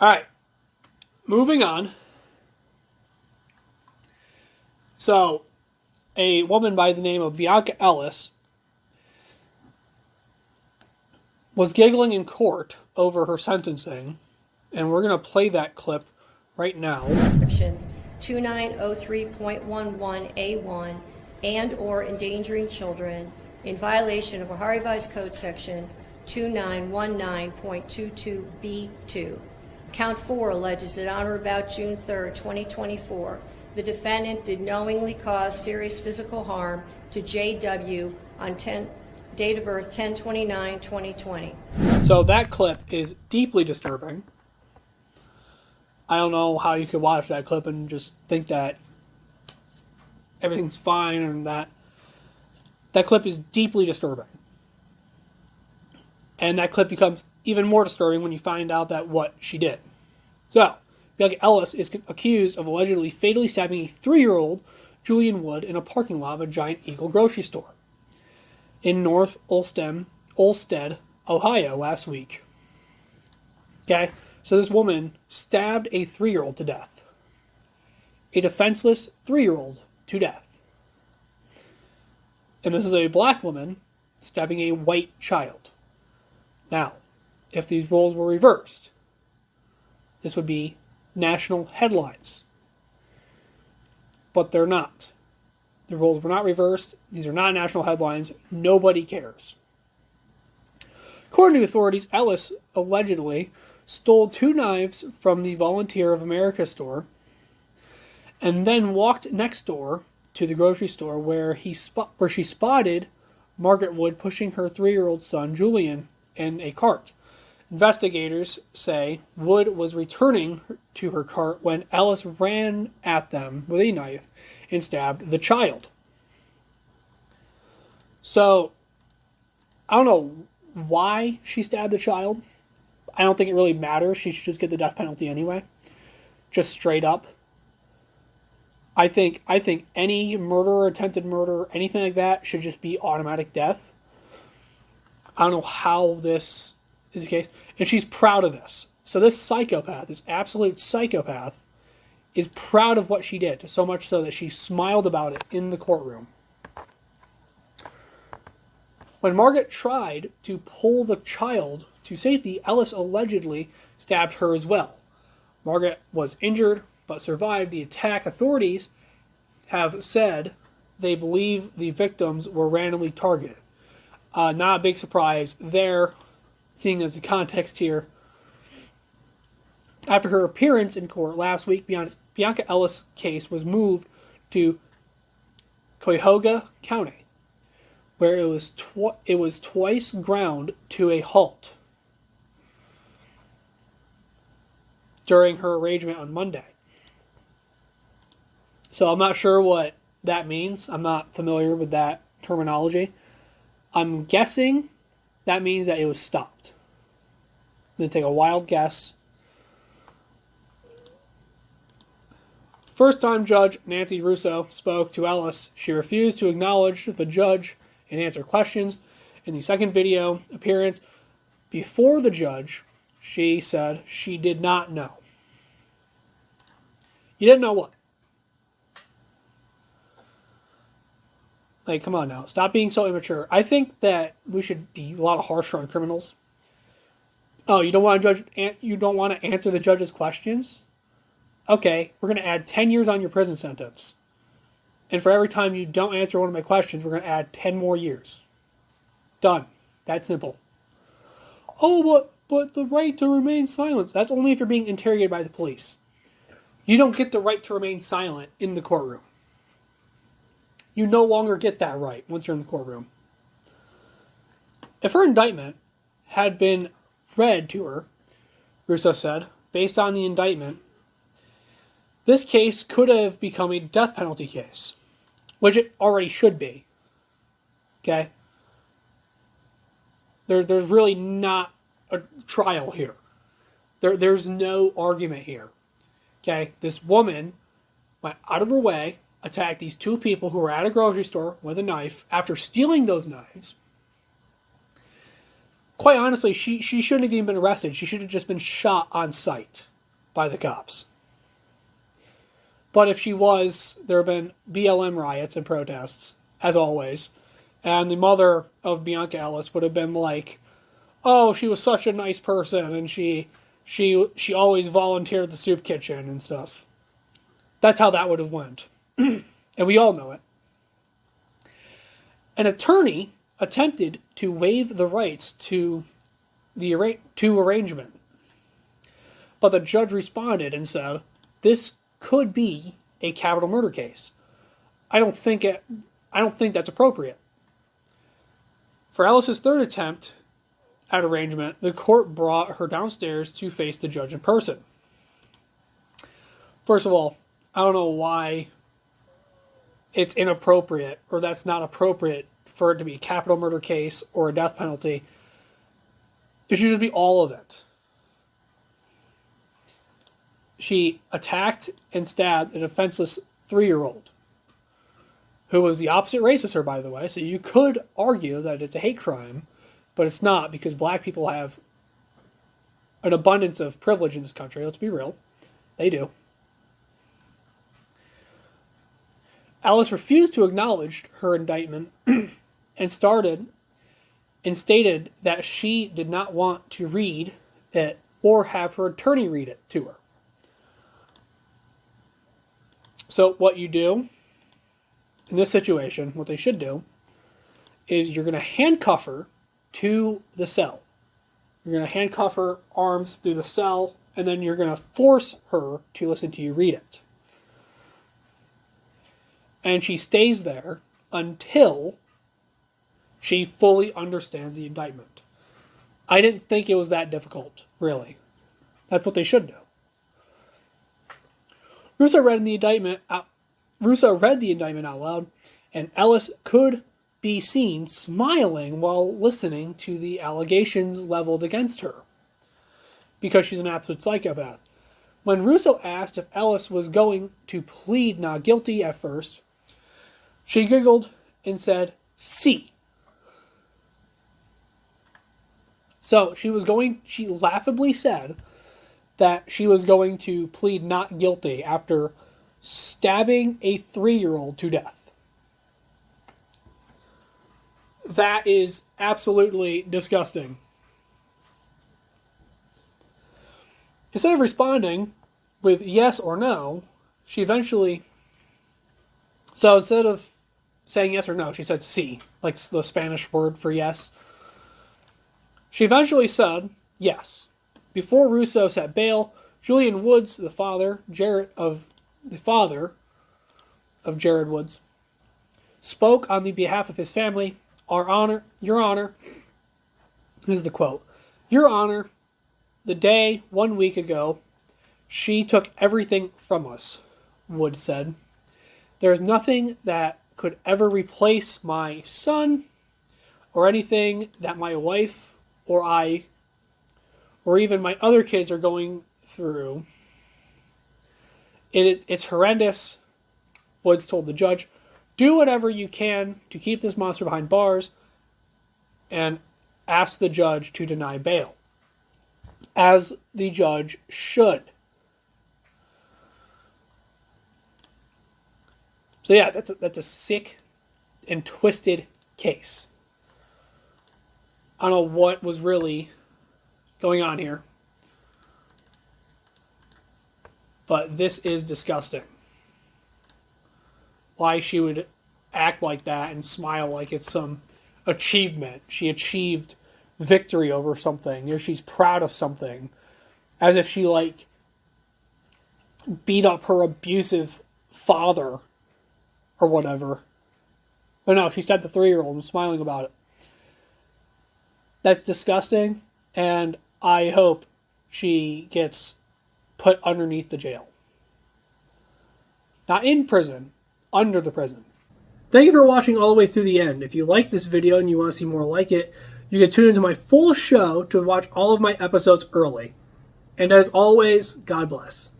All right, moving on. So, a woman by the name of Bianca Ellis was giggling in court over her sentencing, and we're going to play that clip right now. Section 2903.11A1 and or endangering children in violation of Ohio Revised Code Section 2919.22B2. Count 4 alleges that on or about June 3rd, 2024, the defendant did knowingly cause serious physical harm to J.W. on date of birth 10/29/2020. So that clip is deeply disturbing. I don't know how you could watch that clip and just think that everything's fine and that clip is deeply disturbing. And that clip becomes even more disturbing when you find out that what she did. So, Bianca Ellis is accused of allegedly fatally stabbing a 3-year-old Julian Wood in a parking lot of a Giant Eagle grocery store in North Olmsted, Ohio last week. Okay, so this woman stabbed a 3-year-old to death. A defenseless 3-year-old to death. And this is a black woman stabbing a white child. Now, if these roles were reversed, this would be national headlines. But they're not. The roles were not reversed. These are not national headlines. Nobody cares. According to authorities, Ellis allegedly stole 2 knives from the Volunteer of America store and then walked next door to the grocery store where she spotted Margaret Wood pushing her 3-year-old son, Julian, in a cart. Investigators say Wood was returning to her cart when Ellis ran at them with a knife and stabbed the child. So, I don't know why she stabbed the child. I don't think it really matters. She should just get the death penalty anyway. Just straight up. I think any murder, attempted murder, anything like that should just be automatic death. I don't know how this is the case. And she's proud of this. So this psychopath, this absolute psychopath, is proud of what she did. So much so that she smiled about it in the courtroom. When Margaret tried to pull the child to safety, Ellis allegedly stabbed her as well. Margaret was injured but survived the attack. Authorities have said they believe the victims were randomly targeted. Not a big surprise there, seeing as the context here. After her appearance in court last week, Bianca Ellis' case was moved to Cuyahoga County, where it was twice ground to a halt during her arraignment on Monday. So I'm not sure what that means. I'm not familiar with that terminology. I'm guessing that means that it was stopped. I'm going to take a wild guess. First-time judge Nancy Russo spoke to Ellis. She refused to acknowledge the judge and answer questions. In the second video appearance before the judge, she said she did not know. You didn't know what? Like, come on now. Stop being so immature. I think that we should be a lot harsher on criminals. Oh, you don't want to answer the judge's questions? Okay, we're going to add 10 years on your prison sentence. And for every time you don't answer one of my questions, we're going to add 10 more years. Done. That simple. Oh, but the right to remain silent. That's only if you're being interrogated by the police. You don't get the right to remain silent in the courtroom. You no longer get that right once you're in the courtroom. If her indictment had been read to her, Russo said, based on the indictment, this case could have become a death penalty case, which it already should be. Okay? There's really not a trial here. There's no argument here. Okay? This woman went out of her way, attacked these 2 people who were at a grocery store with a knife. After stealing those knives, quite honestly, she shouldn't have even been arrested. She should have just been shot on sight. by the cops. But if she was, there have been BLM riots and protests, as always, and the mother of Bianca Ellis would have been like, "Oh, she was such a nice person, and she always volunteered at the soup kitchen and stuff." That's how that would have went, and we all know it. An attorney attempted to waive the rights to arrangement, but the judge responded and said, "This could be a capital murder case. I don't think that's appropriate." For Ellis's third attempt at arrangement, the court brought her downstairs to face the judge in person. First of all, I don't know why it's inappropriate, or that's not appropriate for it to be a capital murder case or a death penalty. It should just be all of it. She attacked and stabbed a defenseless 3-year-old, who was the opposite race as her, by the way, so you could argue that it's a hate crime, but it's not, because black people have an abundance of privilege in this country. Let's be real. They do. Ellis refused to acknowledge her indictment and stated that she did not want to read it or have her attorney read it to her. So what you do in this situation, what they should do, is you're going to handcuff her to the cell. You're going to handcuff her arms through the cell, and then you're going to force her to listen to you read it. And she stays there until she fully understands the indictment. I didn't think it was that difficult, really. That's what they should do. Russo read the indictment out loud, and Ellis could be seen smiling while listening to the allegations leveled against her, because she's an absolute psychopath. When Russo asked if Ellis was going to plead not guilty at first, she giggled and said, "See." So she laughably said that she was going to plead not guilty after stabbing a 3-year-old to death. That is absolutely disgusting. Instead of responding with yes or no, she eventually... So instead of saying yes or no, she said sí, like the Spanish word for yes. She eventually said yes. Before Russo set bail, Julian Woods, the father of Jared Woods, spoke on the behalf of his family. Your Honor, this is the quote, "Your Honor, the day 1 week ago, she took everything from us," Woods said. "There is nothing that could ever replace my son or anything that my wife or I or even my other kids are going through. It's horrendous," Woods told the judge. "Do whatever you can to keep this monster behind bars," and asked the judge to deny bail, as the judge should. So yeah, that's a sick and twisted case. I don't know what was really going on here, but this is disgusting. Why she would act like that and smile like it's some achievement. She achieved victory over something, or she's proud of something, as if she beat up her abusive father or whatever. But no, she stabbed the 3-year-old and smiling about it. That's disgusting, and I hope she gets put underneath the jail. Not in prison, under the prison. Thank you for watching all the way through the end. If you like this video and you want to see more like it, you can tune into my full show to watch all of my episodes early. And as always, God bless.